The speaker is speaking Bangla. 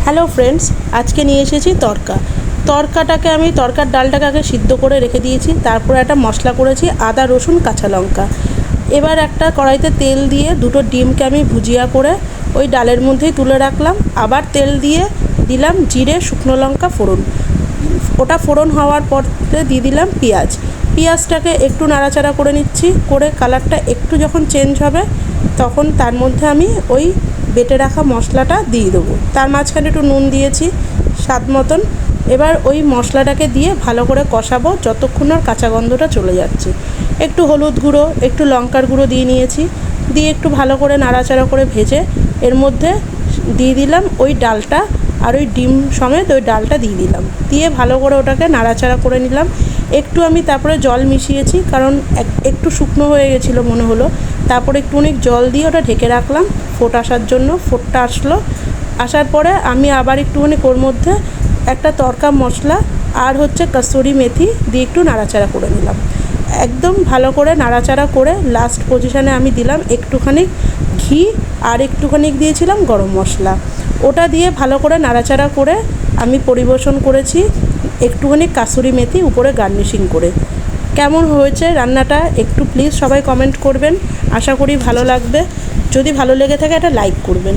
হ্যালো ফ্রেন্ডস, আজকে নিয়ে এসেছি তরকাটাকে আমি তরকার ডালটাকে আগে সিদ্ধ করে রেখে দিয়েছি। তারপর একটা মশলা করেছি আদা রসুন কাঁচা লঙ্কা। এবার একটা কড়াইতে তেল দিয়ে দুটো ডিমকে আমি ভুজিয়া করে ওই ডালের মধ্যেই তুলে রাখলাম। আবার তেল দিয়ে দিলাম জিরে শুকনো লঙ্কা ফোড়ন। ওটা ফোড়ন হওয়ার পরে দিয়ে দিলাম পেঁয়াজটাকে একটু নাড়াচাড়া করে নিচ্ছি। করে কালারটা একটু যখন চেঞ্জ হবে তখন তার মধ্যে আমি ওই বেটে রাখা মশলাটা দিয়ে দেবো। তার মাঝখানে একটু নুন দিয়েছি স্বাদ মতন। এবার ওই মশলাটাকে দিয়ে ভালো করে কষাবো যতক্ষণ ওর কাঁচা গন্ধটা চলে যাচ্ছে। একটু হলুদ গুঁড়ো একটু লঙ্কার গুঁড়ো দিয়ে নিয়েছি, দিয়ে একটু ভালো করে নাড়াচাড়া করে ভেজে এর মধ্যে দিয়ে দিলাম ওই ডালটা আর ওই ডিম সমেত ওই ডালটা দিয়ে দিলাম। দিয়ে ভালো করে ওটাকে নাড়াচাড়া করে নিলাম। একটু আমি তারপরে জল মিশিয়েছি, কারণ একটু শুকনো হয়ে গেছিলো মনে হলো। তারপরে একটু অনেক জল দিয়ে ওটা ঢেকে রাখলাম ফোট আসার জন্য। ফোটটা আসার পরে আমি আবার একটুখানি ওর মধ্যে একটা তড়কা মশলা আর কসুরি মেথি দিয়ে একটু নাড়াচাড়া করে নিলাম। একদম ভালো করে নাড়াচাড়া করে লাস্ট পজিশানে আমি দিলাম একটুখানি ঘি আর একটুখানি দিয়েছিলাম গরম মশলা। ওটা দিয়ে ভালো করে নাড়াচাড়া করে আমি পরিবেশন করেছি একটুখানি কাসুরি মেথি উপরে গার্নিশিং করে। কেমন হয়েছে রান্নাটা একটু প্লিজ সবাই কমেন্ট করবেন। আশা করি ভালো লাগবে। যদি ভালো লেগে থাকে একটা লাইক করবেন।